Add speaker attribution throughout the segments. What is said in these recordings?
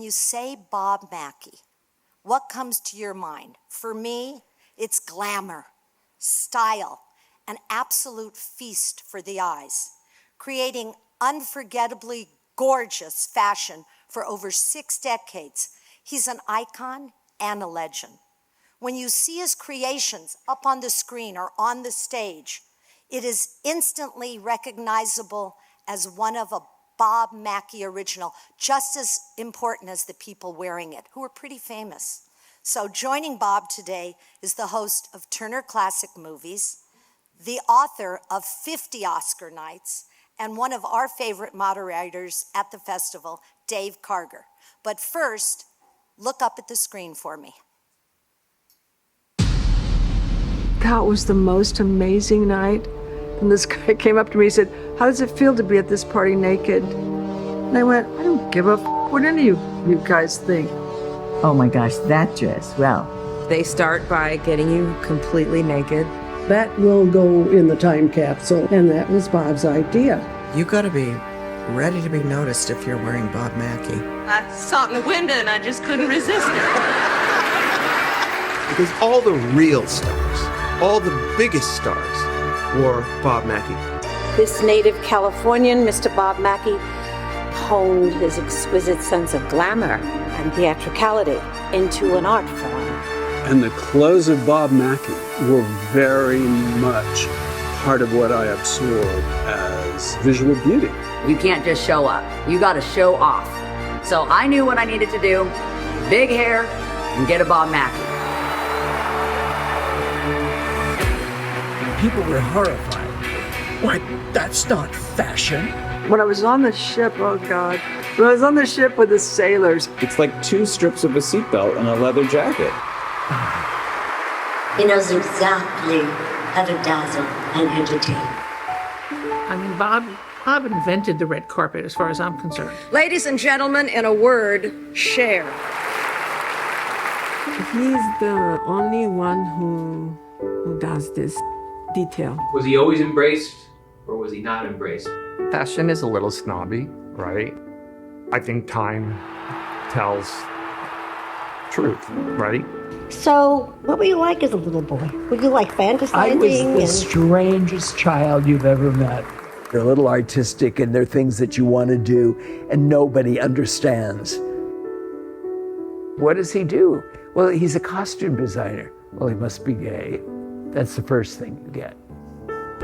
Speaker 1: you say Bob Mackie, what comes to your mind? For me, it's glamour, style, an absolute feast for the eyes, creating unforgettably gorgeous fashion for over 6 decades. He's an icon and a legend. When you see his creations up on the screen or on the stage, it is instantly recognizable as one of a Bob Mackie original, just as important as the people wearing it, who are pretty famous. So joining Bob today is the host of Turner Classic Movies, the author of 50 Oscar nights, and one of our favorite moderators at the festival, Dave Karger. But first, look up at the screen for me.
Speaker 2: That was the most amazing night. And this guy came up to me and said, "How does it feel to be at this party naked?" And I went, "I don't give a what any of you guys think."
Speaker 3: Oh my gosh, that dress, well.
Speaker 4: They start by getting you completely naked.
Speaker 5: That will go in the time capsule, and that was Bob's idea.
Speaker 6: You gotta be ready to be noticed if you're wearing Bob Mackie.
Speaker 7: I saw it in the window and I just couldn't resist it.
Speaker 8: Because all the real stars, all the biggest stars, wore Bob Mackie.
Speaker 9: This native Californian, Mr. Bob Mackie, honed his exquisite sense of glamour and theatricality into an art form.
Speaker 10: And the clothes of Bob Mackie were very much part of what I absorbed as visual beauty.
Speaker 11: You can't just show up. You got to show off. So I knew what I needed to do. Big hair and get a Bob Mackie.
Speaker 12: People were horrified. What? That's not fashion.
Speaker 2: When I was on the ship, oh God, when I was on the ship with the sailors.
Speaker 13: It's like 2 strips of a seatbelt and a leather jacket.
Speaker 14: He knows exactly how to dazzle and entertain.
Speaker 7: I mean, Bob invented the red carpet as far as I'm concerned.
Speaker 1: Ladies and gentlemen, in a word, Cher.
Speaker 2: He's the only one who does this detail.
Speaker 15: Was he always embraced or was he not embraced?
Speaker 16: Fashion is a little snobby, right? I think time tells truth, right?
Speaker 9: So, what were you like as a little boy? Were you like fantasizing?
Speaker 12: I was the strangest child you've ever met.
Speaker 17: They're a little artistic and they're things that you want to do and nobody understands. What does he do? Well, he's a costume designer. Well, he must be gay. That's the first thing you get.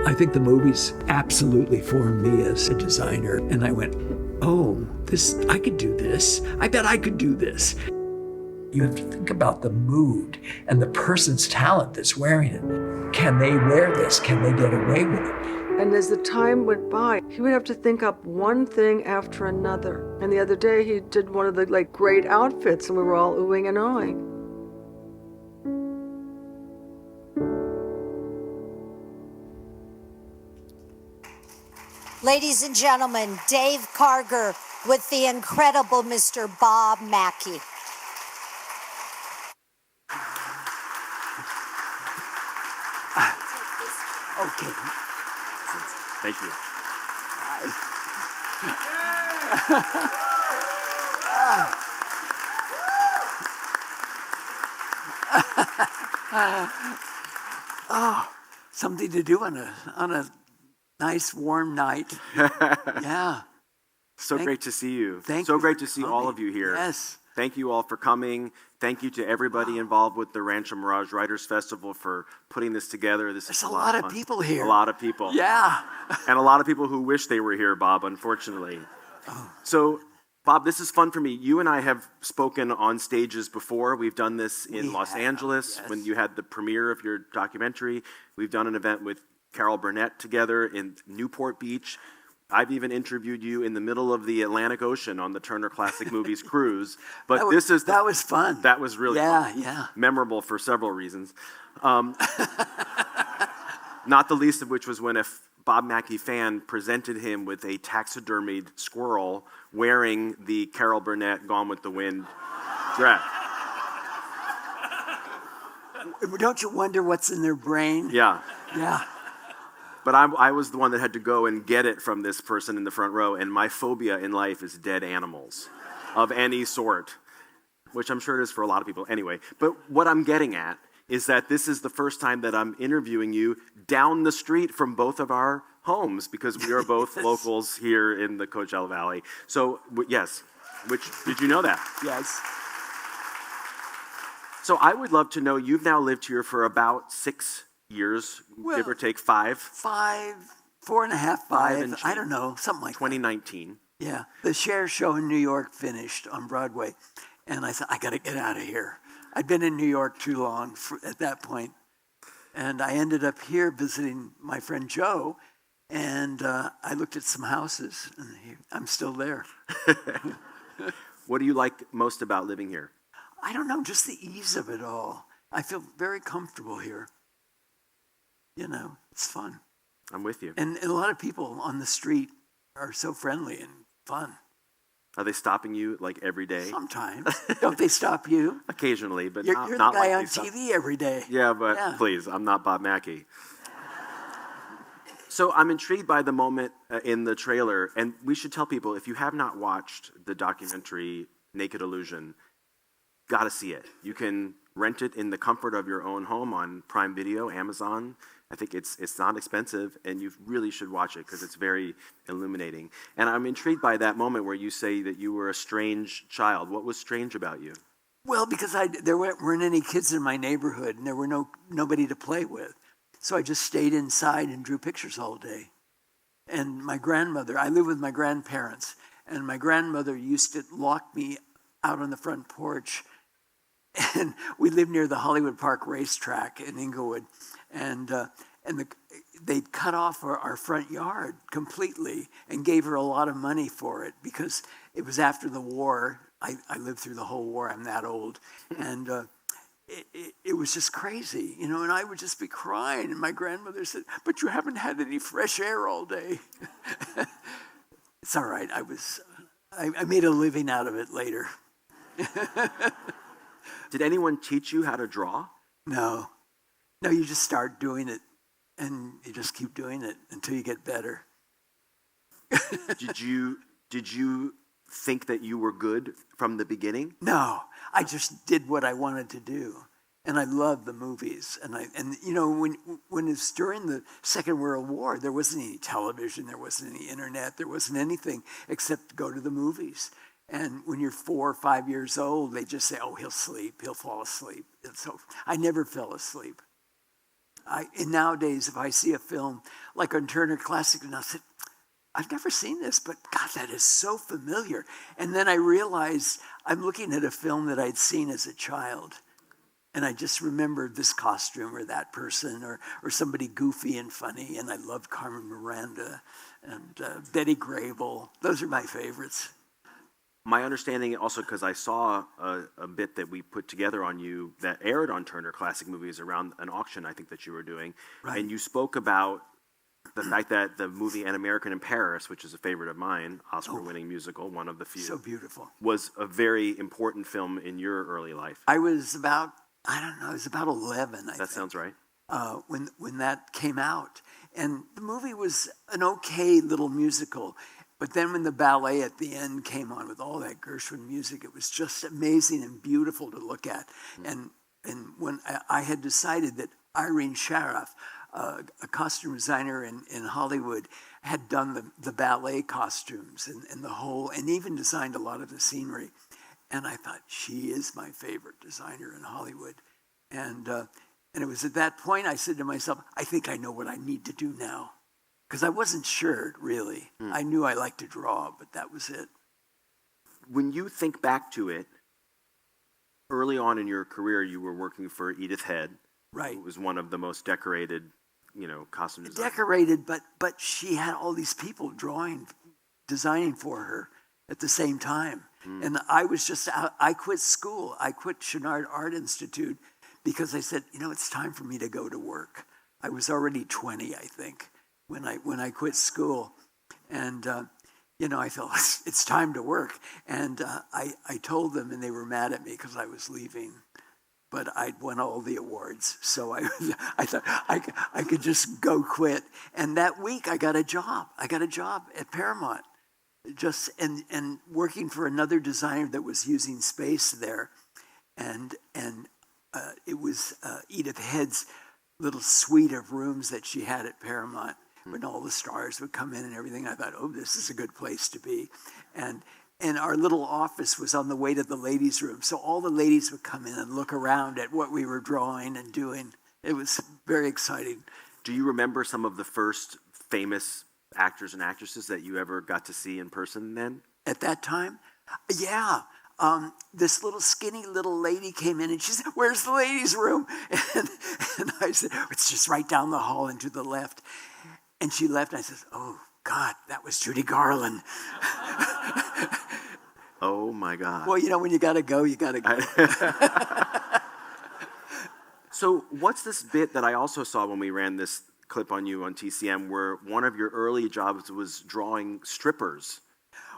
Speaker 12: I think the movies absolutely formed me as a designer. And I went, oh, I could do this. I bet I could do this. You have to think about the mood and the person's talent that's wearing it. Can they wear this? Can they get away with it?
Speaker 2: And as the time went by, he would have to think up one thing after another. And the other day he did one of the great outfits and we were all oohing and ahhing.
Speaker 1: Ladies and gentlemen, Dave Karger with the incredible Mr. Bob Mackie.
Speaker 17: Okay.
Speaker 13: Thank you.
Speaker 12: Oh, something to do on a nice warm night. Yeah.
Speaker 13: So great to see you.
Speaker 12: Thank
Speaker 13: so
Speaker 12: you
Speaker 13: great
Speaker 12: for
Speaker 13: to see
Speaker 12: coming.
Speaker 13: all of you here.
Speaker 12: Yes.
Speaker 13: Thank you all for coming. Thank you to everybody involved with the Rancho Mirage Writers Festival for putting this together.
Speaker 12: There's a lot of people here.
Speaker 13: A lot of people.
Speaker 12: Yeah.
Speaker 13: And a lot of people who wish they were here, Bob, unfortunately.
Speaker 12: Oh.
Speaker 13: So, Bob, this is fun for me. You and I have spoken on stages before. We've done this in Los Angeles when you had the premiere of your documentary. We've done an event with Carol Burnett together in Newport Beach. I've even interviewed you in the middle of the Atlantic Ocean on the Turner Classic Movies cruise. But that
Speaker 12: was fun.
Speaker 13: That was really fun.
Speaker 12: Yeah.
Speaker 13: Memorable for several reasons. Not the least of which was when a Bob Mackie fan presented him with a taxidermied squirrel wearing the Carol Burnett Gone with the Wind dress.
Speaker 12: Don't you wonder what's in their brain?
Speaker 13: Yeah.
Speaker 12: Yeah.
Speaker 13: But I was the one that had to go and get it from this person in the front row, and my phobia in life is dead animals. of any sort, which I'm sure it is for a lot of people anyway. But what I'm getting at is that this is the first time that I'm interviewing you down the street from both of our homes, because we are both locals here in the Coachella Valley. So, yes, did you know that?
Speaker 18: Yes.
Speaker 13: So I would love to know, you've now lived here for about 6 years, give or take 5?
Speaker 18: 4.5, 5, I don't know, something like
Speaker 13: 2019.
Speaker 18: That. Yeah, the Cher Show in New York finished on Broadway, and I said, I got to get out of here. I'd been in New York too long at that point, and I ended up here visiting my friend Joe, and I looked at some houses, and I'm still there.
Speaker 13: What do you like most about living here?
Speaker 18: I don't know, just the ease of it all. I feel very comfortable here. You know, it's fun.
Speaker 13: I'm with you.
Speaker 18: And a lot of people on the street are so friendly and fun.
Speaker 13: Are they stopping you like every day?
Speaker 18: Sometimes. Don't they stop you?
Speaker 13: Occasionally, but
Speaker 18: you're
Speaker 13: not
Speaker 18: the guy
Speaker 13: like
Speaker 18: on TV every day.
Speaker 13: Yeah, but please, I'm not Bob Mackie. So I'm intrigued by the moment in the trailer, and we should tell people, if you have not watched the documentary Naked Illusion, gotta see it. You can rent it in the comfort of your own home on Prime Video, Amazon. I think it's not expensive, and you really should watch it because it's very illuminating. And I'm intrigued by that moment where you say that you were a strange child. What was strange about you?
Speaker 18: Well, because there weren't any kids in my neighborhood, and there were nobody to play with. So I just stayed inside and drew pictures all day. And my grandmother, I lived with my grandparents, and my grandmother used to lock me out on the front porch. And we lived near the Hollywood Park racetrack in Inglewood. And they'd cut off our front yard completely and gave her a lot of money for it because it was after the war. I lived through the whole war. I'm that old. And it was just crazy, you know, and I would just be crying. And my grandmother said, but you haven't had any fresh air all day. It's all right. I made a living out of it later.
Speaker 13: Did anyone teach you how to draw?
Speaker 18: No, you just start doing it, and you just keep doing it until you get better.
Speaker 13: Did you think that you were good from the beginning?
Speaker 18: No, I just did what I wanted to do, and I loved the movies. And you know, when it's during the Second World War, there wasn't any television, there wasn't any internet, there wasn't anything except to go to the movies. And when you're 4 or 5 years old, they just say, oh, he'll fall asleep. And so I never fell asleep. And nowadays, if I see a film like on Turner Classic, and I said, I've never seen this, but God, that is so familiar. And then I realized I'm looking at a film that I'd seen as a child. And I just remembered this costume or that person or somebody goofy and funny. And I loved Carmen Miranda and Betty Grable. Those are my favorites.
Speaker 13: My understanding also, because I saw a bit that we put together on you that aired on Turner Classic Movies around an auction I think that you were doing.
Speaker 18: Right.
Speaker 13: And you spoke about the fact that the movie An American in Paris, which is a favorite of mine, Oscar-winning musical, one of the few.
Speaker 18: So beautiful.
Speaker 13: Was a very important film in your early life.
Speaker 18: I was about 11, I think.
Speaker 13: That sounds right.
Speaker 18: When that came out. And the movie was an okay little musical. But then when the ballet at the end came on with all that Gershwin music, it was just amazing and beautiful to look at. And when I had decided that Irene Sharaff, a costume designer in Hollywood, had done the ballet costumes and the whole, and even designed a lot of the scenery. And I thought, she is my favorite designer in Hollywood. And it was at that point I said to myself, I think I know what I need to do now. Because I wasn't sure, really. I knew I liked to draw, but that was it.
Speaker 13: When you think back to it, early on in your career, you were working for Edith Head.
Speaker 18: Right.
Speaker 13: Who was one of the most decorated, costume designers.
Speaker 18: Decorated, but she had all these people designing for her at the same time. And I was just out. I quit school. I quit Chouinard Art Institute because I said, it's time for me to go to work. I was already 20, I think, when I quit school. And, I felt it's time to work. And I told them, and they were mad at me because I was leaving. But I'd won all the awards, so I thought I could just go quit. And that week, I got a job. I got a job at Paramount. just and working for another designer that was using space there, and it was Edith Head's little suite of rooms that she had at Paramount when all the stars would come in and everything. I thought, oh, this is a good place to be, and our little office was on the way to the ladies' room, so all the ladies would come in and look around at what we were drawing and doing. It was very exciting.
Speaker 13: Do you remember some of the first famous actors and actresses that you ever got to see in person then?
Speaker 18: At that time? Yeah. This little skinny little lady came in and she said, "Where's the ladies' room?" And I said, "It's just right down the hall and to the left." And she left and I said, "Oh, God, that was Judy Garland."
Speaker 13: Oh, my God.
Speaker 18: Well, when you got to go, you got to go.
Speaker 13: So what's this bit that I also saw when we ran this clip on you on TCM where one of your early jobs was drawing strippers?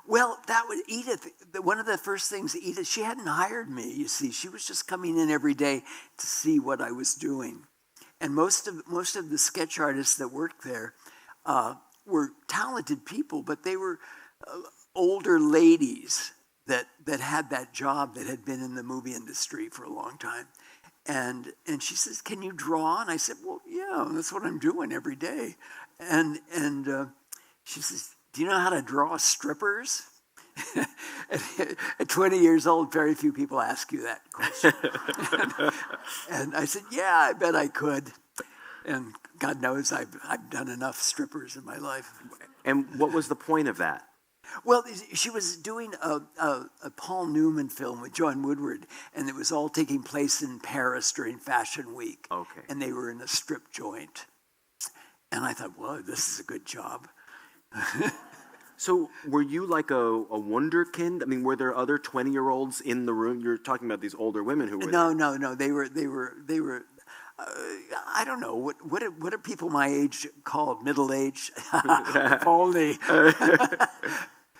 Speaker 18: Well, that was Edith. One of the first things, Edith, she hadn't hired me, you see. She was just coming in every day to see what I was doing. And most of the sketch artists that worked there were talented people, but they were older ladies that had that job, that had been in the movie industry for a long time. And she says, "Can you draw?" And I said, "Well, yeah, that's what I'm doing every day." And she says, "Do you know how to draw strippers?" At 20 years old, very few people ask you that question. And I said, "Yeah, I bet I could." And God knows I've done enough strippers in my life.
Speaker 13: And what was the point of that?
Speaker 18: Well, she was doing a Paul Newman film with John Woodward, and it was all taking place in Paris during Fashion Week.
Speaker 13: Okay.
Speaker 18: And they were in a strip joint. And I thought, whoa, this is a good job.
Speaker 13: So were you like a wunderkind? I mean, were there other 20-year-olds in the room? You're talking about these older women who were
Speaker 18: No.
Speaker 13: there.
Speaker 18: They were I don't know, what are people my age called? Middle-aged? Only.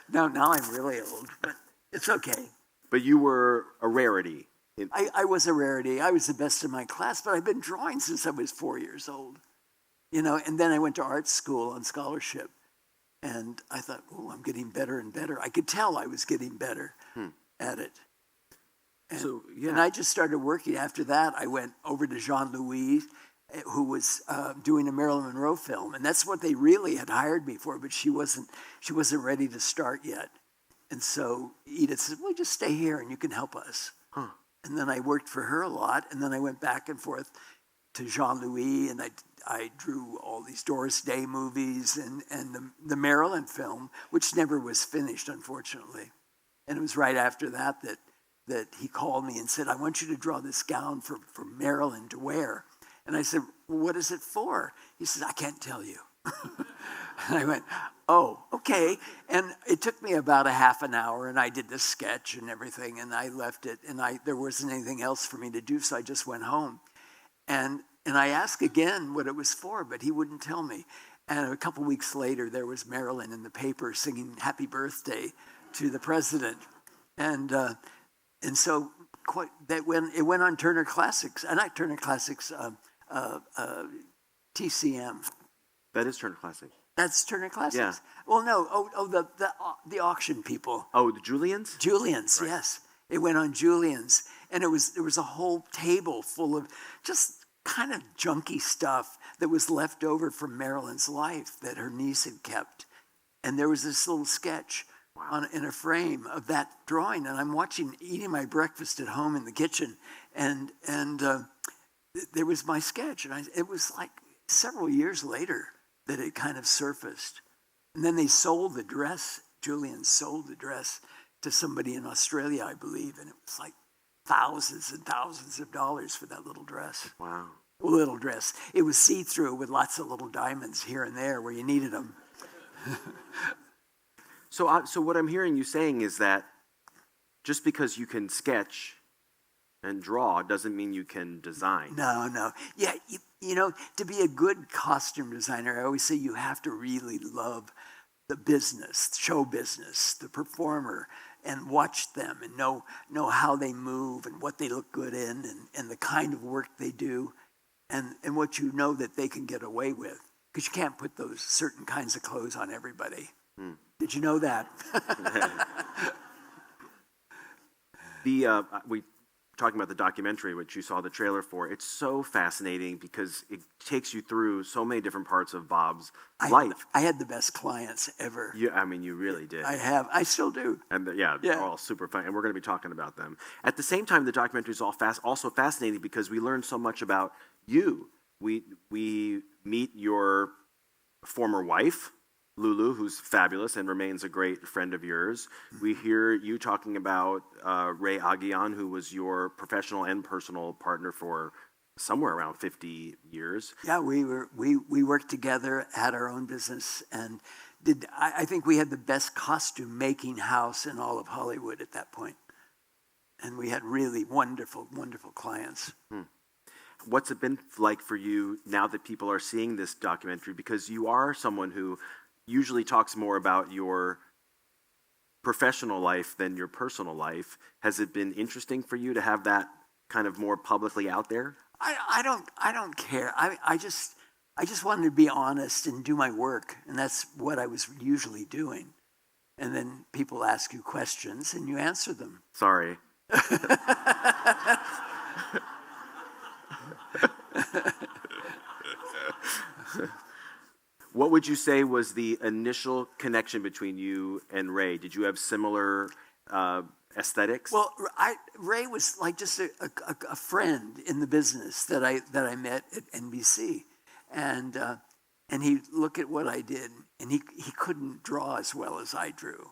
Speaker 18: Now I'm really old, but it's okay.
Speaker 13: But you were a rarity.
Speaker 18: I was a rarity. I was the best in my class, but I've been drawing since I was 4 years old. And then I went to art school on scholarship. And I thought, oh, I'm getting better and better. I could tell I was getting better at it. And I just started working. After that, I went over to Jean-Louis, who was doing a Marilyn Monroe film. And that's what they really had hired me for, but she wasn't ready to start yet. And so Edith said, well, just stay here and you can help us.
Speaker 13: Huh.
Speaker 18: And then I worked for her a lot. And then I went back and forth to Jean-Louis, and I drew all these Doris Day movies and the Marilyn film, which never was finished, unfortunately. And it was right after that he called me and said, I want you to draw this gown for Marilyn to wear. And I said, well, what is it for? He says, I can't tell you. And I went, oh, okay. And it took me about a half an hour, and I did the sketch and everything, and I left it, and there wasn't anything else for me to do, so I just went home. And I asked again what it was for, but he wouldn't tell me. And a couple weeks later, there was Marilyn in the paper singing Happy Birthday to the president. And so it went on Turner Classics, not Turner Classics, TCM.
Speaker 13: That is Turner Classics.
Speaker 18: That's Turner Classics?
Speaker 13: Yeah.
Speaker 18: Well, no, the auction people.
Speaker 13: Oh, the Julians?
Speaker 18: Julians, right. Yes. It went on Julians. And there was a whole table full of just kind of junky stuff that was left over from Marilyn's life that her niece had kept. And there was this little sketch in a frame of that drawing. And I'm eating my breakfast at home in the kitchen. And there was my sketch. And it was like several years later that it kind of surfaced. And then they sold the dress. Julian sold the dress to somebody in Australia, I believe. And it was like thousands and thousands of dollars for that little dress.
Speaker 13: Wow.
Speaker 18: Little dress. It was see-through with lots of little diamonds here and there where you needed them.
Speaker 13: So what I'm hearing you saying is that just because you can sketch and draw doesn't mean you can design.
Speaker 18: No. Yeah, to be a good costume designer, I always say you have to really love the business, show business, the performer, and watch them and know how they move and what they look good in and the kind of work they do and what you know that they can get away with. Because you can't put those certain kinds of clothes on everybody. Did you know that?
Speaker 13: We talking about the documentary, which you saw the trailer for. It's so fascinating because it takes you through so many different parts of Bob's life.
Speaker 18: I had the best clients ever.
Speaker 13: You really did.
Speaker 18: I have. I still do.
Speaker 13: And they're all super fun, and we're going to be talking about them. At the same time, the documentary is also fascinating because we learn so much about you. We meet your former wife, Lulu, who's fabulous and remains a great friend of yours. We hear you talking about Ray Aguian, who was your professional and personal partner for somewhere around 50 years.
Speaker 18: Yeah, we worked together, had our own business, and I think we had the best costume making house in all of Hollywood at that point. And we had really wonderful, wonderful clients.
Speaker 13: What's it been like for you now that people are seeing this documentary? Because you are someone who usually talks more about your professional life than your personal life. Has it been interesting for you to have that kind of more publicly out there?
Speaker 18: I don't care. I just wanted to be honest and do my work, and that's what I was usually doing. And then people ask you questions, and you answer them.
Speaker 13: Sorry. What would you say was the initial connection between you and Ray? Did you have similar aesthetics?
Speaker 18: Well, Ray was like just a friend in the business that I met at NBC, and he looked at what I did, and he couldn't draw as well as I drew,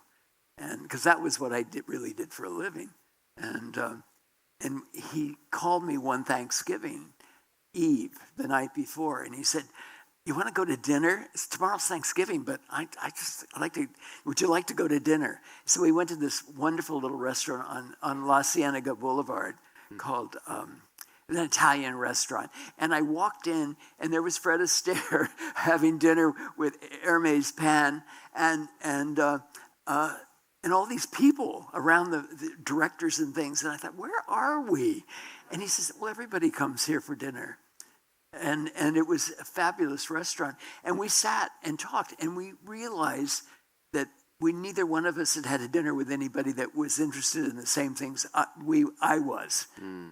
Speaker 18: and because that was what I really did for a living, and he called me one Thanksgiving Eve the night before, and he said, "You want to go to dinner? Tomorrow's Thanksgiving, but I'd like to. Would you like to go to dinner?" So we went to this wonderful little restaurant on La Cienega Boulevard called an Italian restaurant. And I walked in, and there was Fred Astaire having dinner with Hermes Pan and all these people around the directors and things. And I thought, where are we? And he says, "Well, everybody comes here for dinner." And it was a fabulous restaurant. And we sat and talked, and we realized that neither one of us had had a dinner with anybody that was interested in the same things I was.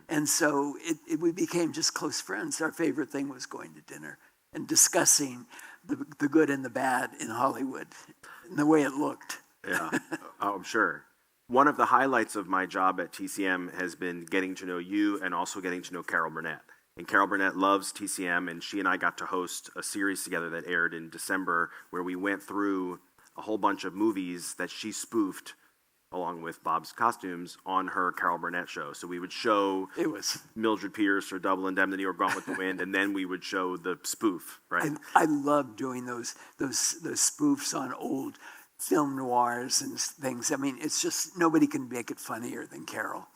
Speaker 18: And so we became just close friends. Our favorite thing was going to dinner and discussing the good and the bad in Hollywood and the way it looked.
Speaker 13: Yeah, I'm sure. One of the highlights of my job at TCM has been getting to know you and also getting to know Carol Burnett. And Carol Burnett loves TCM, and she and I got to host a series together that aired in December where we went through a whole bunch of movies that she spoofed along with Bob's costumes on her Carol Burnett show. So we would show Mildred Pierce or Double Indemnity or Gone with the Wind, and then we would show the spoof, right?
Speaker 18: I love doing those spoofs on old film noirs and things. I mean, it's just, nobody can make it funnier than Carol.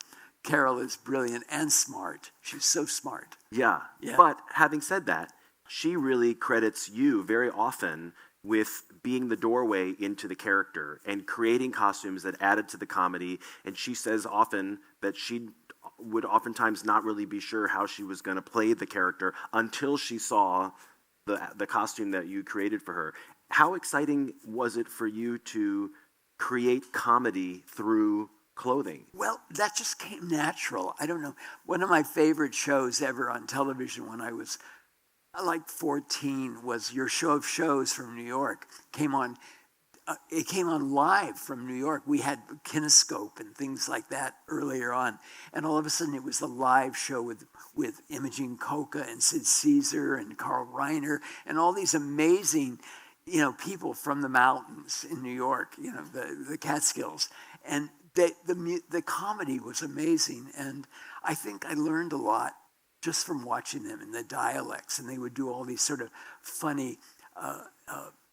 Speaker 18: Carol is brilliant and smart. She's so smart.
Speaker 13: Yeah. But having said that, she really credits you very often with being the doorway into the character and creating costumes that added to the comedy. And she says often that she would oftentimes not really be sure how she was going to play the character until she saw the costume that you created for her. How exciting was it for you to create comedy through clothing?
Speaker 18: Well, that just came natural. I don't know. One of my favorite shows ever on television when I was like 14 was Your Show of Shows from New York. It came on live from New York. We had Kinescope and things like that earlier on. And all of a sudden it was a live show with Imogen Coca and Sid Caesar and Carl Reiner and all these amazing, people from the mountains in New York, the Catskills. And the comedy was amazing, and I think I learned a lot just from watching them and the dialects, and they would do all these sort of funny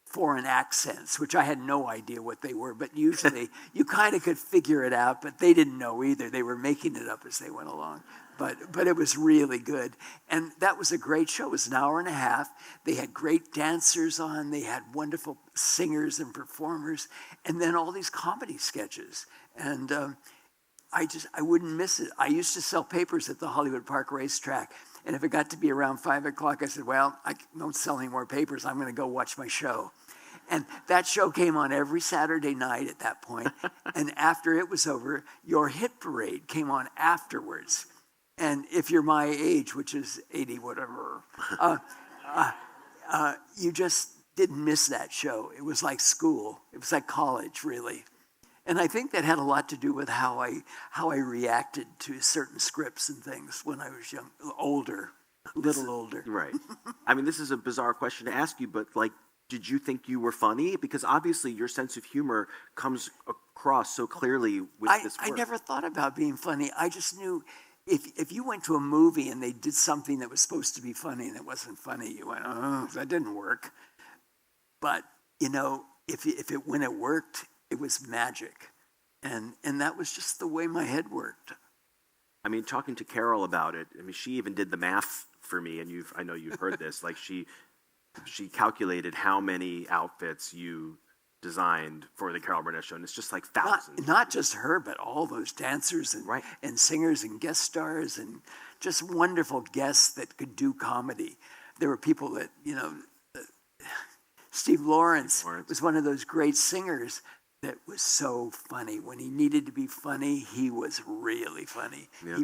Speaker 18: foreign accents, which I had no idea what they were, but usually you kind of could figure it out, but they didn't know either. They were making it up as they went along. But it was really good. And that was a great show. It was an hour and a half. They had great dancers on. They had wonderful singers and performers. And then all these comedy sketches. And I wouldn't miss it. I used to sell papers at the Hollywood Park racetrack. And if it got to be around 5 o'clock, I said, well, I don't sell any more papers. I'm going to go watch my show. And that show came on every Saturday night at that point. And after it was over, Your Hit Parade came on afterwards. And if you're my age, which is 80 whatever, you just didn't miss that show. It was like school. It was like college, really. And I think that had a lot to do with how I reacted to certain scripts and things when I was young, a little older.
Speaker 13: Right. I mean, this is a bizarre question to ask you, but like, did you think you were funny? Because obviously your sense of humor comes across so clearly with this work.
Speaker 18: I never thought about being funny. I just knew if you went to a movie and they did something that was supposed to be funny and it wasn't funny, you went, oh, that didn't work. But, you know, when it worked, it was magic. And that was just the way my head worked.
Speaker 13: I mean, talking to Carol about it, I mean, she even did the math for me, and I know you've heard this. Like she calculated how many outfits you designed for the Carol Burnett show, and it's just like thousands.
Speaker 18: Not just her, but all those dancers and singers and guest stars and just wonderful guests that could do comedy. There were people that, you know, Steve Lawrence was one of those great singers that was so funny. When he needed to be funny, he was really funny. Yeah.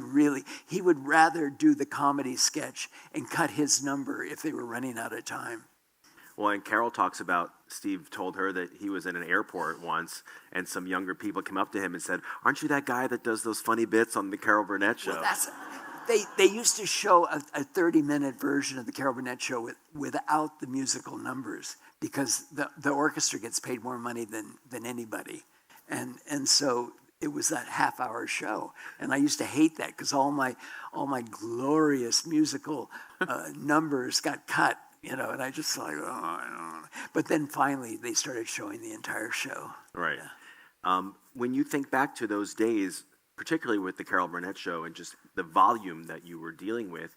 Speaker 18: He would rather do the comedy sketch and cut his number if they were running out of time.
Speaker 13: Well, and Carol talks about Steve told her that he was in an airport once and some younger people came up to him and said, aren't you that guy that does those funny bits on the Carol Burnett show?
Speaker 18: Well, they used to show a 30-minute version of the Carol Burnett show without the musical numbers because the orchestra gets paid more money than anybody. And so it was that half-hour show. And I used to hate that because all my glorious musical numbers got cut, you know, and I just like, oh, I don't know. But then finally they started showing the entire show.
Speaker 13: Right. Yeah. When you think back to those days, particularly with the Carol Burnett show and just the volume that you were dealing with,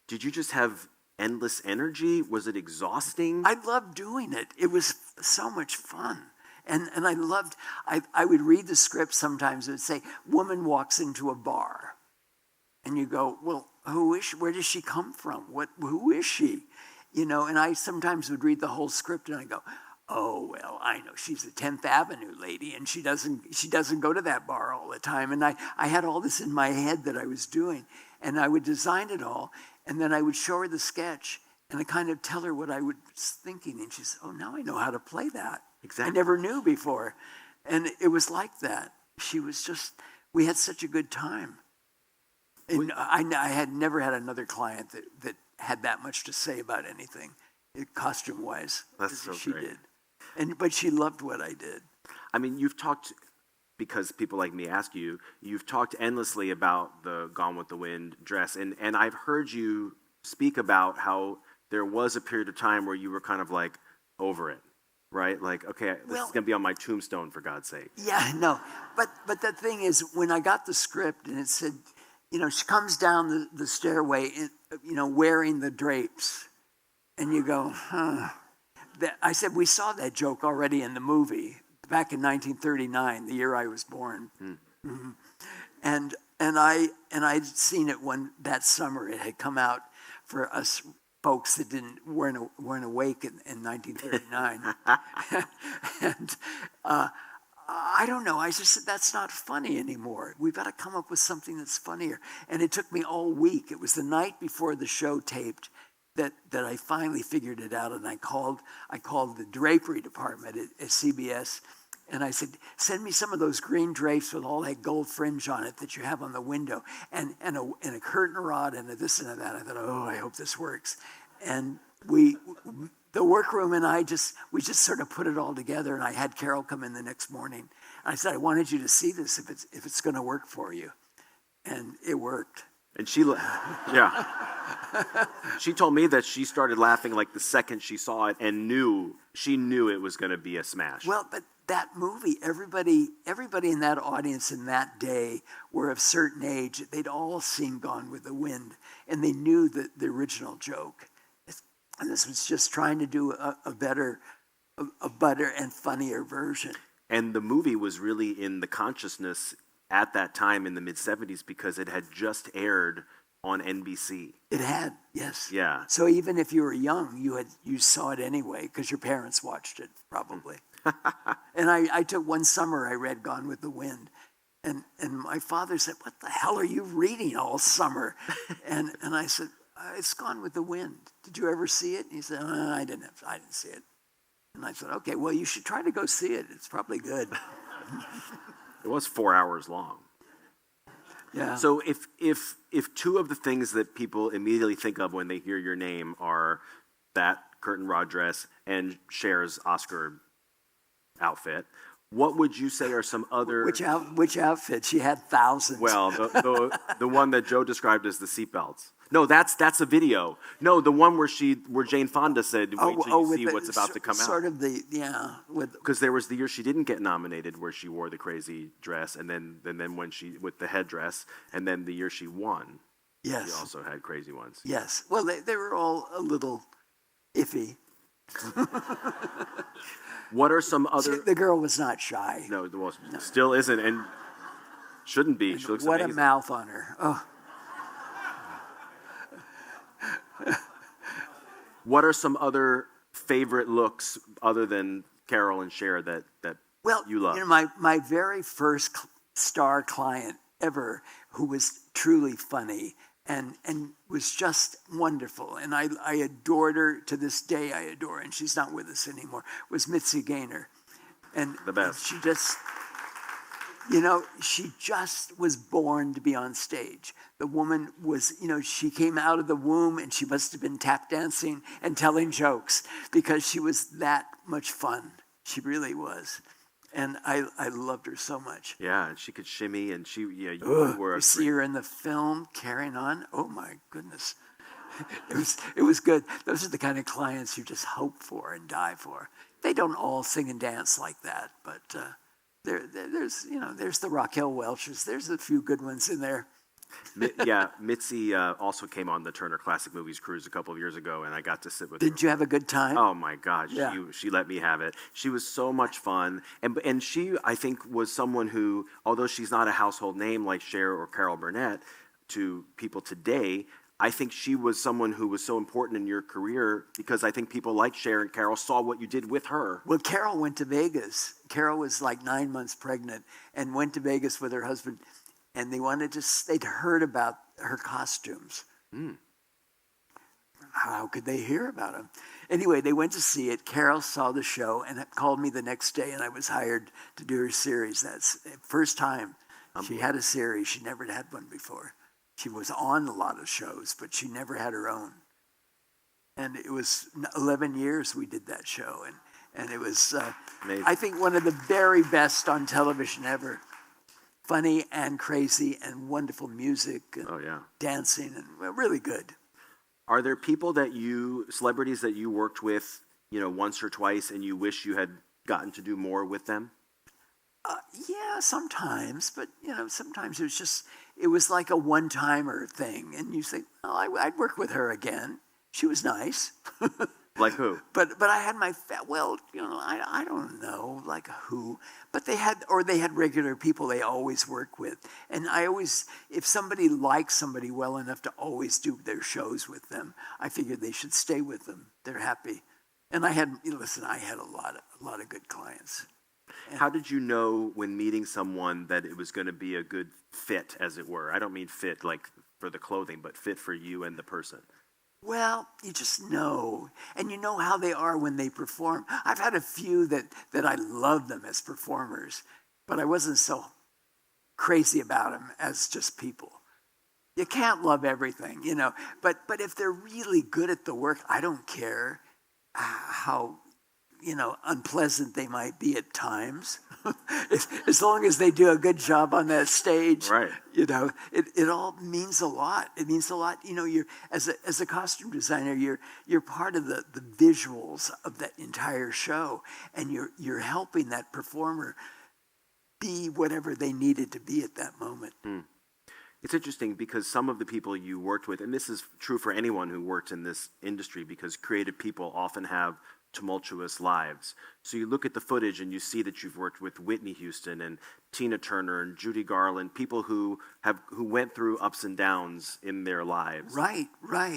Speaker 13: did you just have endless energy? Was it exhausting?
Speaker 18: I loved doing it. It was so much fun. And I would read the script sometimes. It would say, woman walks into a bar. And you go, well, who is she? Where does she come from? Who is she? You know, and I sometimes would read the whole script and I go, oh, well, I know she's a 10th Avenue lady and she doesn't go to that bar all the time. And I had all this in my head that I was doing and I would design it all and then I would show her the sketch and I kind of tell her what I was thinking. And she said, oh, now I know how to play that.
Speaker 13: Exactly.
Speaker 18: I never knew before. And it was like that. She was just, we had such a good time. And I had never had another client that had that much to say about anything, costume-wise.
Speaker 13: That's so
Speaker 18: she
Speaker 13: great.
Speaker 18: did. But she loved what I did.
Speaker 13: I mean, you've talked, because people like me ask you, you've talked endlessly about the Gone with the Wind dress. And I've heard you speak about how there was a period of time where you were kind of like over it, right? Like, okay, this is going to be on my tombstone, for God's sake.
Speaker 18: Yeah, no. But the thing is, when I got the script and it said, you know, she comes down the stairway, you know, wearing the drapes. And you go, huh. I said, we saw that joke already in the movie back in 1939, the year I was born. Mm-hmm. And I'd seen it that summer. It had come out for us folks that weren't awake in 1939. And I don't know. I just said, that's not funny anymore. We've got to come up with something that's funnier. And it took me all week. It was the night before the show taped that I finally figured it out, and I called the drapery department at CBS, and I said, send me some of those green drapes with all that gold fringe on it that you have on the window, and a curtain rod and a this and a that. I thought, oh, I hope this works. And the workroom and we just sort of put it all together, and I had Carol come in the next morning. And I said, I wanted you to see this if it's going to work for you, and it worked.
Speaker 13: And she told me that she started laughing like the second she saw it and she knew it was going to be a smash.
Speaker 18: Well, but that movie, everybody in that audience in that day were of certain age. They'd all seen Gone with the Wind, and they knew the original joke. And this was just trying to do a better and funnier version.
Speaker 13: And the movie was really in the consciousness at that time in the mid-'70s because it had just aired on NBC.
Speaker 18: It had, yes.
Speaker 13: Yeah.
Speaker 18: So even if you were young, you saw it anyway because your parents watched it probably. And I took one summer, I read Gone with the Wind. And my father said, "What the hell are you reading all summer?" And I said, "It's Gone with the Wind. Did you ever see it?" And he said, I didn't see it." And I said, "Okay, well, you should try to go see it. It's probably good."
Speaker 13: It was 4 hours long.
Speaker 18: Yeah.
Speaker 13: So if two of the things that people immediately think of when they hear your name are that curtain rod dress and Cher's Oscar outfit, what would you say are some other...
Speaker 18: Which outfit? She had thousands.
Speaker 13: Well, the one that Joe described as the seatbelts. No, that's a video. No, the one where Jane Fonda said, "Wait till you see what's about to come out."
Speaker 18: Sort of
Speaker 13: because there was the year she didn't get nominated where she wore the crazy dress, and then when she with the headdress, and then the year she won,
Speaker 18: yes,
Speaker 13: she also had crazy ones.
Speaker 18: Yes, well, they were all a little iffy.
Speaker 13: What are some other?
Speaker 18: The girl was not shy.
Speaker 13: No, still isn't, and shouldn't be. She looks
Speaker 18: what
Speaker 13: amazing.
Speaker 18: a mouth on her. Oh.
Speaker 13: What are some other favorite looks other than Carol and Cher that you love?
Speaker 18: You know, my very first star client ever, who was truly funny and was just wonderful, and I adored her to this day. I adore her, and she's not with us anymore. Was Mitzi Gaynor, and
Speaker 13: the best.
Speaker 18: She just, she just was born to be on stage. The woman was, she came out of the womb and she must have been tap dancing and telling jokes because she was that much fun. She really was. And I loved her so much.
Speaker 13: Yeah, and she could shimmy, and you were
Speaker 18: You see her in the film carrying on. Oh my goodness. It was good. Those are the kind of clients you just hope for and die for. They don't all sing and dance like that, but there's the Raquel Welches. There's a few good ones in there.
Speaker 13: Yeah, Mitzi also came on the Turner Classic Movies cruise a couple of years ago, and I got to sit with her.
Speaker 18: Did you have a good time?
Speaker 13: Oh my God,
Speaker 18: yeah.
Speaker 13: She let me have it. She was so much fun, and she, I think, was someone who, although she's not a household name like Cher or Carol Burnett to people today, I think she was someone who was so important in your career because I think people like Cher and Carol saw what you did with her.
Speaker 18: Well, Carol went to Vegas. Carol was like 9 months pregnant and went to Vegas with her husband. And they'd heard about her costumes. How could they hear about them? Anyway, they went to see it. Carol saw the show and called me the next day, and I was hired to do her series. That's the first time she had a series. She never had one before. She was on a lot of shows, but she never had her own. And it was 11 years we did that show. And it was, I think, one of the very best on television ever. Funny and crazy and wonderful music and dancing and really good.
Speaker 13: Are there people celebrities that you worked with, once or twice and you wish you had gotten to do more with them?
Speaker 18: Yeah, sometimes, but sometimes it was like a one-timer thing. And you say, oh, I'd work with her again. She was nice.
Speaker 13: Like who?
Speaker 18: But I had I don't know, like who. But they had regular people they always work with. And if somebody likes somebody well enough to always do their shows with them, I figured they should stay with them. They're happy. And I had a lot of good clients.
Speaker 13: How did you know when meeting someone that it was going to be a good fit, as it were? I don't mean fit like for the clothing, but fit for you and the person.
Speaker 18: Well, you just know, and you know how they are when they perform. I've had a few that I love them as performers, but I wasn't so crazy about them as just people. You can't love everything, but if they're really good at the work, I don't care how, unpleasant they might be at times. As long as they do a good job on that stage,
Speaker 13: right.
Speaker 18: It all means a lot. It means a lot. You're as a costume designer, you're part of the visuals of that entire show, and you're helping that performer be whatever they needed to be at that moment.
Speaker 13: It's interesting because some of the people you worked with, and this is true for anyone who works in this industry, because creative people often have tumultuous lives. So you look at the footage and you see that you've worked with Whitney Houston and Tina Turner and Judy Garland, people who went through ups and downs in their lives.
Speaker 18: Right.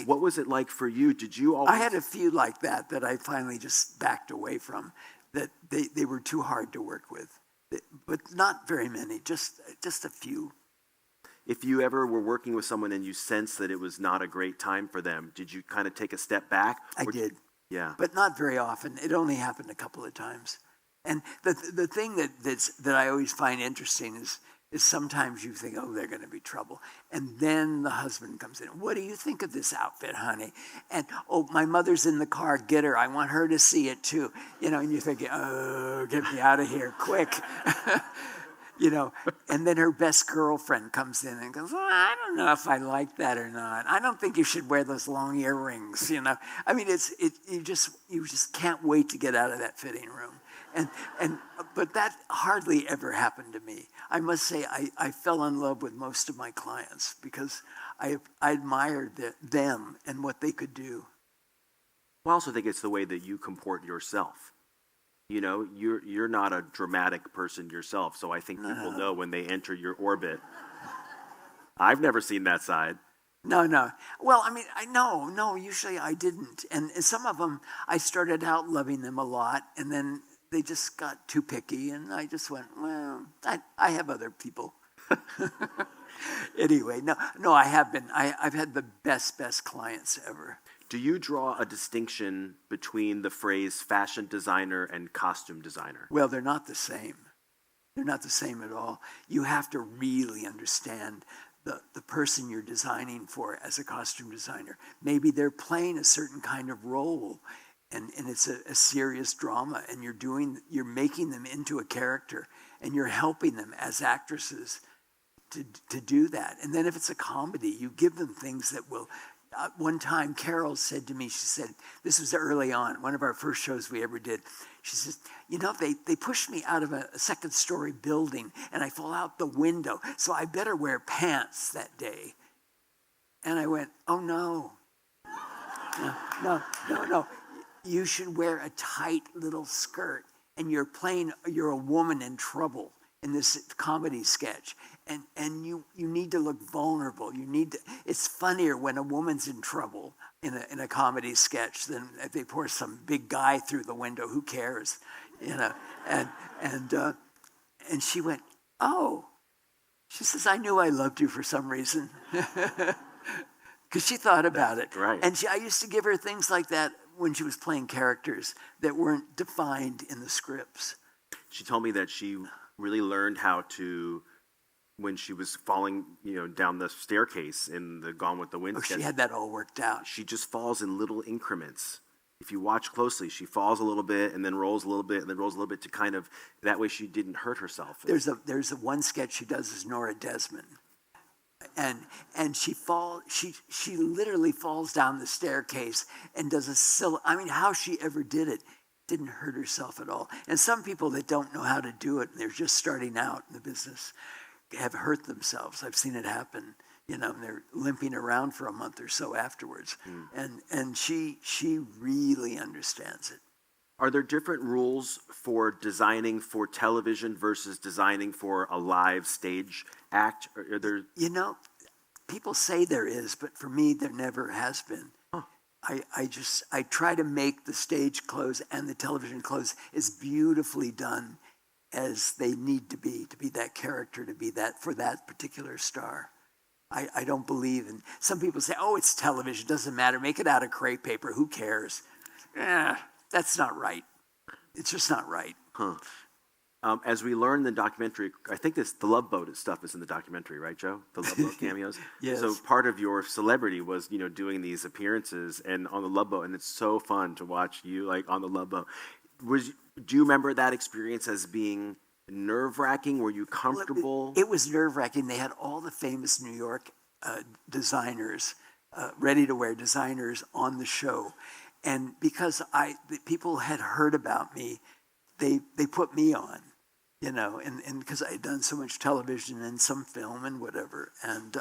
Speaker 13: What was it like for you? Did you always...
Speaker 18: I had a few like that I finally just backed away from, that they were too hard to work with. But not very many, just a few.
Speaker 13: If you ever were working with someone and you sensed that it was not a great time for them, did you kind of take a step back?
Speaker 18: I did.
Speaker 13: Yeah.
Speaker 18: But not very often. It only happened a couple of times. And the thing that I always find interesting is sometimes you think, oh, they're going to be trouble. And then the husband comes in. What do you think of this outfit, honey? And, oh, my mother's in the car. Get her. I want her to see it too. And you're thinking, oh, get me out of here quick. And then her best girlfriend comes in and goes, I don't know if I like that or not. I don't think you should wear those long earrings. I mean, you just can't wait to get out of that fitting room. But that hardly ever happened to me. I must say I fell in love with most of my clients because I admired them and what they could do.
Speaker 13: I also think it's the way that you comport yourself. You're not a dramatic person yourself, so I think people know when they enter your orbit. I've never seen that side.
Speaker 18: No. Well, I mean, no, usually I didn't. And some of them, I started out loving them a lot, and then they just got too picky, and I just went, well, I have other people. Anyway, no, I have been. I've had the best clients ever.
Speaker 13: Do you draw a distinction between the phrase fashion designer and costume designer?
Speaker 18: Well, they're not the same. They're not the same at all. You have to really understand the person you're designing for as a costume designer. Maybe they're playing a certain kind of role, and it's a serious drama, and you're making them into a character, and you're helping them as actresses to do that. And then if it's a comedy, you give them things that will... one time, Carol said to me, she said, this was early on, one of our first shows we ever did. She says, they pushed me out of a second-story building, and I fall out the window, so I better wear pants that day. And I went, oh, no. No. You should wear a tight little skirt, and you're a woman in trouble in this comedy sketch. And you need to look vulnerable. It's funnier when a woman's in trouble in a comedy sketch than if they pour some big guy through the window. Who cares? And she went, oh. She says, I knew I loved you for some reason. Because she thought about it.
Speaker 13: Right.
Speaker 18: And I used to give her things like that when she was playing characters that weren't defined in the scripts.
Speaker 13: She told me that she really learned how to... when she was falling, down the staircase in the Gone with the Wind sketch.
Speaker 18: She had that all worked out.
Speaker 13: She just falls in little increments. If you watch closely, she falls a little bit and then rolls a little bit and then rolls a little bit to kind of, that way she didn't hurt herself.
Speaker 18: There's a one sketch she does as Nora Desmond. And she literally falls down the staircase and does how she ever did it. Didn't hurt herself at all. And some people that don't know how to do it, and they're just starting out in the business, have hurt themselves. I've seen it happen, and they're limping around for a month or so afterwards. And she really understands it.
Speaker 13: Are there different rules for designing for television versus designing for a live stage act? Are there...
Speaker 18: people say there is, but for me, there never has been. I try to make the stage clothes and the television clothes as beautifully done as they need to be that character, to be that for that particular star. I don't believe in... Some people say, oh, it's television, doesn't matter, make it out of crepe paper, who cares? That's not right. It's just not right.
Speaker 13: As we learn in the documentary, I think the Love Boat stuff is in the documentary, right, Joe? The Love Boat cameos?
Speaker 18: Yes.
Speaker 13: So part of your celebrity was, doing these appearances and on the Love Boat, and it's so fun to watch you on the Love Boat. Do you remember that experience as being nerve-wracking? Were you comfortable?
Speaker 18: It was nerve-wracking. They had all the famous New York designers, ready-to-wear designers on the show. And because people had heard about me, they put me on. you know, and because I had done so much television and some film and whatever, and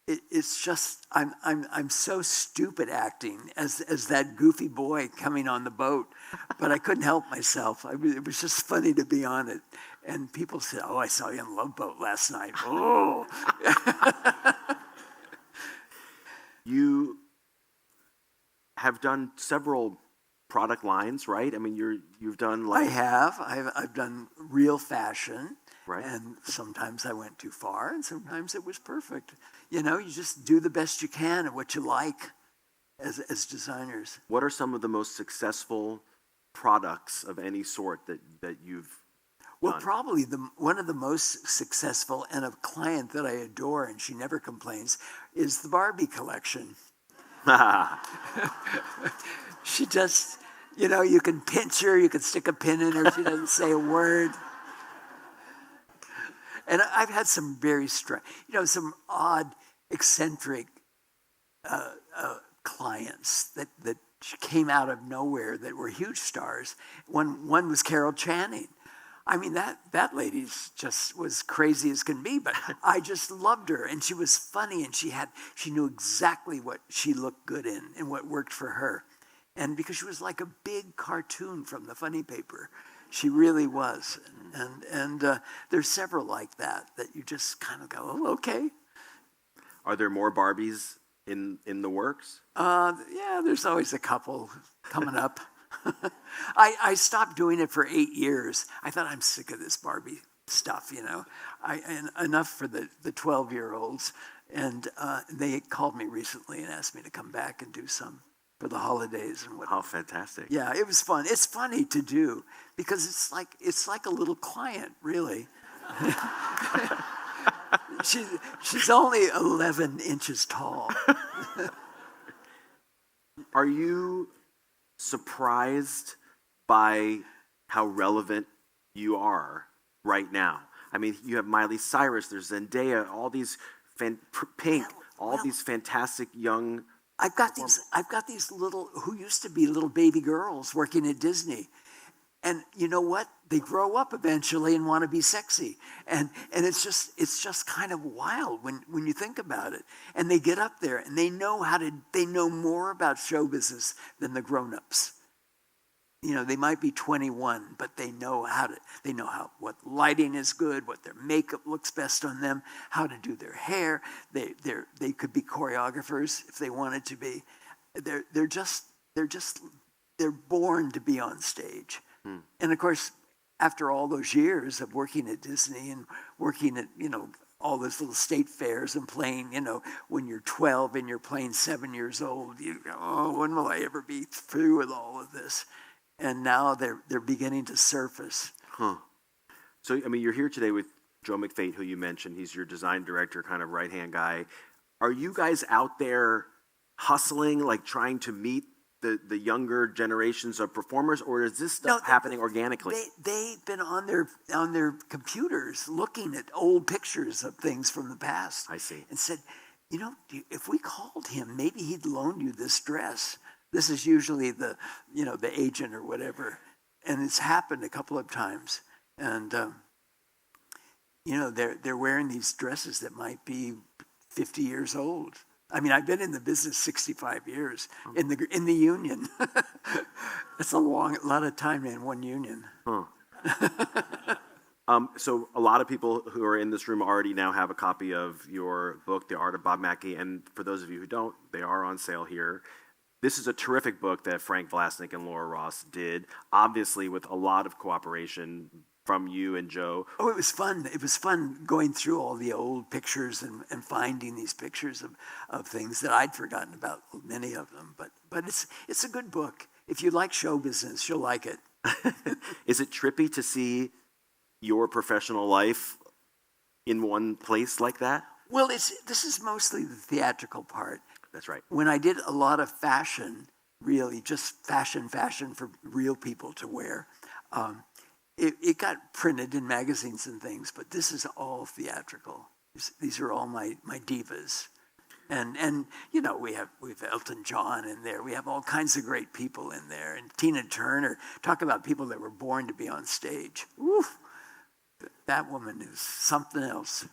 Speaker 18: it's just I'm so stupid acting as that goofy boy coming on the boat, but I couldn't help myself. It was just funny to be on it, and people said, "Oh, I saw you on Love Boat last night." Oh.
Speaker 13: You have done several product lines, right? I mean, you've done like...
Speaker 18: I've done real fashion,
Speaker 13: right?
Speaker 18: And sometimes I went too far, and sometimes it was perfect. You know, you just do the best you can at what you like as designers.
Speaker 13: What are some of the most successful products of any sort that you've
Speaker 18: Well,
Speaker 13: done?
Speaker 18: probably one of the most successful, and a client that I adore, and she never complains, is the Barbie collection. She just, you know, you can pinch her, you can stick a pin in her, she doesn't say a word. And I've had some very some odd, eccentric clients that came out of nowhere that were huge stars. One was Carol Channing. I mean, that lady just was crazy as can be, but I just loved her, and she was funny, and she knew exactly what she looked good in and what worked for her. And because she was like a big cartoon from the funny paper, she really was. And there's several like that you just kind of go, oh, okay.
Speaker 13: Are there more Barbies in the works?
Speaker 18: Yeah, there's always a couple coming up. I stopped doing it for 8 years. I thought, I'm sick of this Barbie stuff, you know. And enough for the 12-year-olds. And they called me recently and asked me to come back and do some for the holidays and whatnot.
Speaker 13: How fantastic.
Speaker 18: Yeah, it was fun. It's funny to do because it's like a little client, really. She's only 11 inches tall.
Speaker 13: Are you surprised by how relevant you are right now? I mean, you have Miley Cyrus, there's Zendaya, all these Pink, these fantastic young...
Speaker 18: I've got these little, who used to be little baby girls working at Disney. And you know what? They grow up eventually and want to be sexy. And it's just kind of wild when you think about it. And they get up there and they know more about show business than the grown-ups. You know, they might be 21, but they know what lighting is good, what their makeup looks best on them, how to do their hair. They could be choreographers if they wanted to be. They're born to be on stage. And of course, after all those years of working at Disney and working at, you know, all those little state fairs and playing, you know, when you're 12 and you're playing 7 years old, you go, oh, when will I ever be through with all of this? And now they're beginning to surface.
Speaker 13: So, I mean, you're here today with Joe McFate, who you mentioned. He's your design director, kind of right-hand guy. Are you guys out there hustling, like trying to meet the younger generations of performers, or is this stuff happening organically?
Speaker 18: They've been on their computers looking at old pictures of things from the past.
Speaker 13: I see.
Speaker 18: And said, you know, if we called him, maybe he'd loan you this dress. This is usually the agent or whatever. And it's happened a couple of times. And, you know, they're wearing these dresses that might be 50 years old. I mean, I've been in the business 65 years in the union. That's a lot of time in one union.
Speaker 13: So a lot of people who are in this room already now have a copy of your book, The Art of Bob Mackie. And for those of you who don't, they are on sale here. This is a terrific book that Frank Vlasnik and Laura Ross did, obviously with a lot of cooperation from you and Joe.
Speaker 18: Oh, it was fun. It was fun going through all the old pictures and finding these pictures of things that I'd forgotten about, many of them. But it's a good book. If you like show business, you'll like it.
Speaker 13: Is it trippy to see your professional life in one place like that?
Speaker 18: Well, this is mostly the theatrical part.
Speaker 13: That's right.
Speaker 18: When I did a lot of fashion, really just fashion for real people to wear, it got printed in magazines and things, but this is all theatrical. These are all my divas. And you know, we have Elton John in there. We have all kinds of great people in there. And Tina Turner. Talk about people that were born to be on stage. Woo! That woman is something else.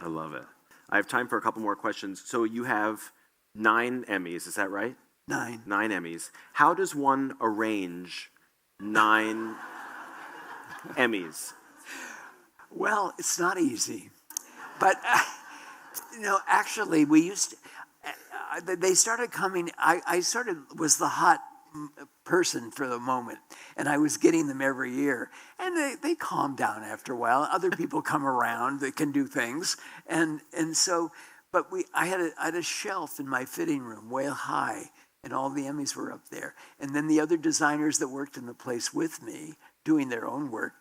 Speaker 13: I love it. I have time for a couple more questions. So you have 9 Emmys, is that right?
Speaker 18: 9.
Speaker 13: 9 Emmys. How does one arrange 9 Emmys?
Speaker 18: Well, it's not easy. But, actually, we used to, they started coming, I was the hot person for the moment, and I was getting them every year. And they calm down after a while. Other people come around that can do things. And so, but I had a shelf in my fitting room way high, and all the Emmys were up there. And then the other designers that worked in the place with me, doing their own work,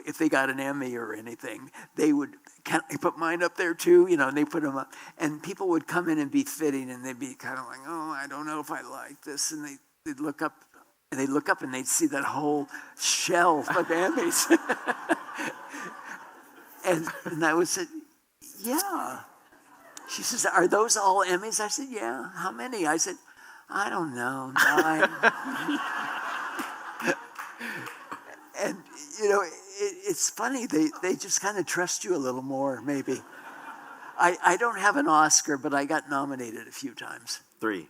Speaker 18: if they got an Emmy or anything, they would, can I put mine up there too? And they put them up. And people would come in and be fitting, and they'd be kind of like, oh, I don't know if I like this. And they'd look up, and they'd see that whole shelf of Emmys. and I would say, yeah. She says, are those all Emmys? I said, yeah. How many? I said, I don't know, 9. And, it's funny, they just kind of trust you a little more, maybe. I don't have an Oscar, but I got nominated a few times.
Speaker 13: 3.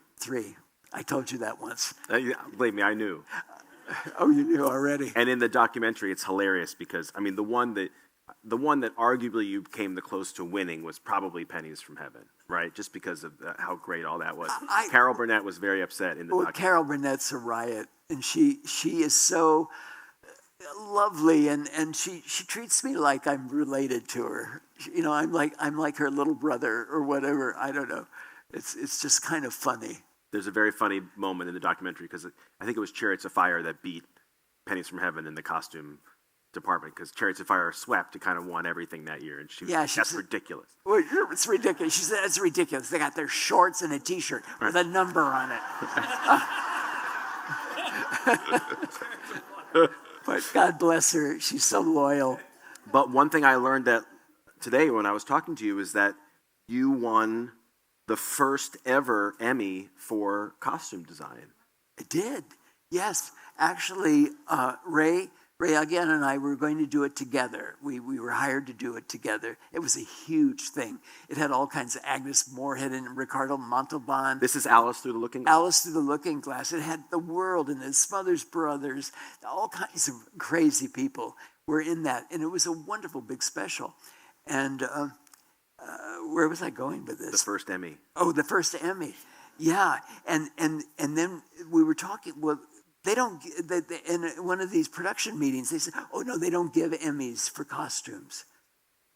Speaker 18: I told you that once.
Speaker 13: Believe me, I knew.
Speaker 18: Oh, you knew already.
Speaker 13: And in the documentary, it's hilarious because, the one that arguably you came the close to winning was probably Pennies from Heaven, right? Just because of how great all that was. Carol Burnett was very upset in the documentary.
Speaker 18: Carol Burnett's a riot, and she is so lovely, and she treats me like I'm related to her. I'm like her little brother or whatever. I don't know. It's just kind of funny.
Speaker 13: There's a very funny moment in the documentary because I think it was Chariots of Fire that beat Pennies from Heaven in the costume department because Chariots of Fire swept to kind of won everything that year, and she that's ridiculous.
Speaker 18: Well, it's ridiculous. She said that's ridiculous. They got their shorts and a T-shirt with a number on it. But God bless her. She's so loyal.
Speaker 13: But one thing I learned that today when I was talking to you is that you won the first ever Emmy for costume design.
Speaker 18: I did. Yes. Actually, Ray again and I were going to do it together. We were hired to do it together. It was a huge thing. It had all kinds of Agnes Moorehead and Ricardo Montalban.
Speaker 13: This is Alice Through the Looking Glass.
Speaker 18: Alice Through the Looking Glass. It had the world and the Smothers Brothers. All kinds of crazy people were in that. And it was a wonderful big special. And where was I going with this?
Speaker 13: The first Emmy.
Speaker 18: Oh, the first Emmy. Yeah. And then we were talking, well, they don't, in one of these production meetings, they said, oh no, they don't give Emmys for costumes.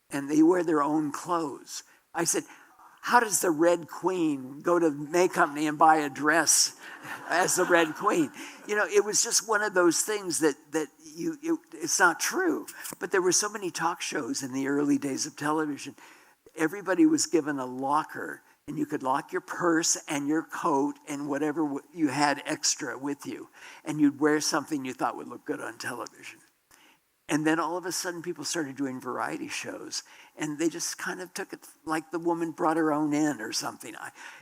Speaker 18: And they wear their own clothes. I said, how does the Red Queen go to May Company and buy a dress as the Red Queen? It was just one of those things that it's not true. But there were so many talk shows in the early days of television. Everybody was given a locker, and you could lock your purse and your coat and whatever you had extra with you. And you'd wear something you thought would look good on television. And then all of a sudden people started doing variety shows, and they just kind of took it like the woman brought her own in or something.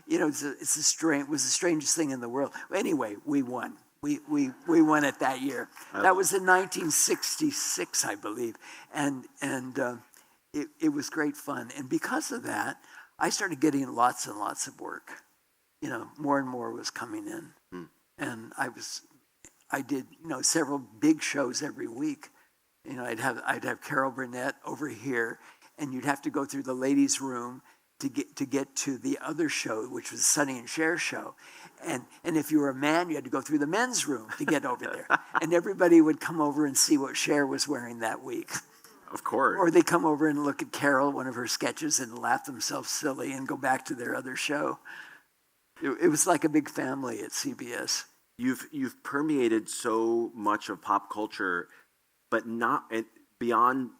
Speaker 18: It was the strangest thing in the world. Anyway, we won. We won it that year. That was in 1966, I believe. And it was great fun. And because of that, I started getting lots and lots of work. More and more was coming in. And I did several big shows every week. I'd have Carol Burnett over here, and you'd have to go through the ladies' room to get to the other show, which was Sonny and Cher Show. And if you were a man, you had to go through the men's room to get over there. And everybody would come over and see what Cher was wearing that week.
Speaker 13: Of course.
Speaker 18: Or they'd come over and look at Carol, one of her sketches, and laugh themselves silly and go back to their other show. It was like a big family at CBS.
Speaker 13: You've permeated so much of pop culture, but not beyond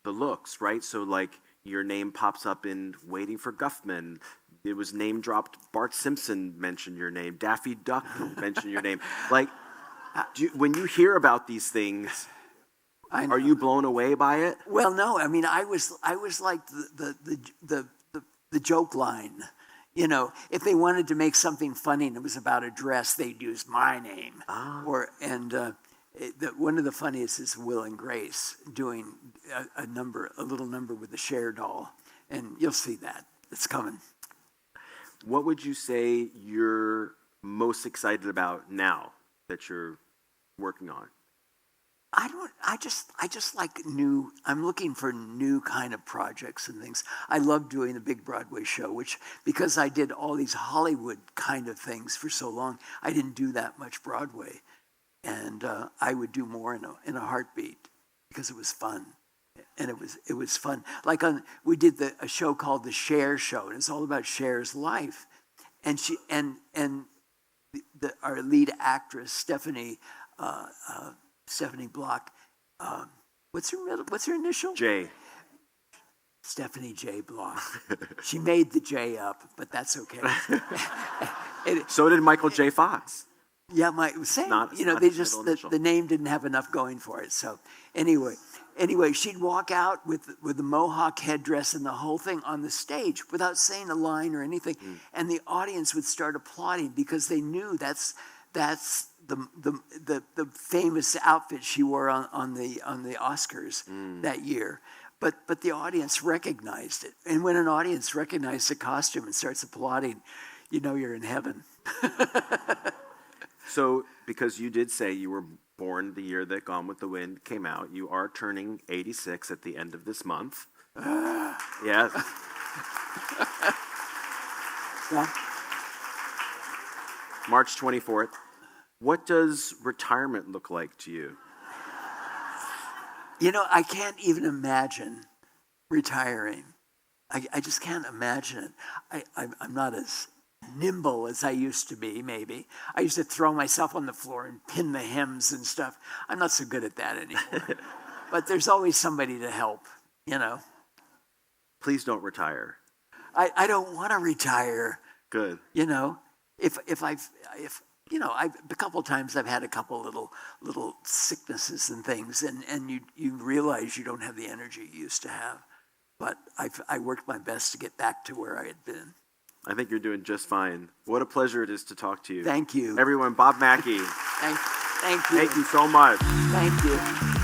Speaker 13: the looks, right? So like your name pops up in Waiting for Guffman. It was name dropped. Bart Simpson mentioned your name. Daffy Duck mentioned your name. Like, when you hear about these things, are you blown away by it?
Speaker 18: Well, no. I mean, I was like the joke line. If they wanted to make something funny and it was about a dress, they'd use my name. One of the funniest is Will and Grace doing a little number with the Cher doll, and you'll see that. It's coming.
Speaker 13: What would you say you're most excited about now that you're working on?
Speaker 18: I just like I'm looking for new kind of projects and things. I love doing the big Broadway show, which, because I did all these Hollywood kind of things for so long, I didn't do that much Broadway. And I would do more in a heartbeat because it was fun. And it was fun. Like we did a show called the Cher Show, and it's all about Cher's life. And our lead actress, Stephanie Block, what's her initial?
Speaker 13: J.
Speaker 18: Stephanie J. Block. She made the J up, but that's okay.
Speaker 13: So did Michael J. Fox.
Speaker 18: Yeah, same. They just the name didn't have enough going for it. So anyway, she'd walk out with the mohawk headdress and the whole thing on the stage without saying a line or anything, and the audience would start applauding because they knew that's the famous outfit she wore on the Oscars that year. But the audience recognized it, and when an audience recognizes a costume and starts applauding, you know you're in heaven.
Speaker 13: So, because you did say you were born the year that Gone with the Wind came out, you are turning 86 at the end of this month. Yes.
Speaker 18: Yeah.
Speaker 13: March 24th. What does retirement look like to you?
Speaker 18: I can't even imagine retiring. I just can't imagine it. I'm not as nimble as I used to be, maybe. I used to throw myself on the floor and pin the hems and stuff. I'm not so good at that anymore. But there's always somebody to help,
Speaker 13: Please don't retire.
Speaker 18: I don't want to retire.
Speaker 13: Good.
Speaker 18: If a couple of times I've had a couple little sicknesses and things, and you realize you don't have the energy you used to have. But I worked my best to get back to where I had been.
Speaker 13: I think you're doing just fine. What a pleasure it is to talk to you.
Speaker 18: Thank you.
Speaker 13: Everyone, Bob Mackie.
Speaker 18: Thank you.
Speaker 13: Thank you so much.
Speaker 18: Thank you.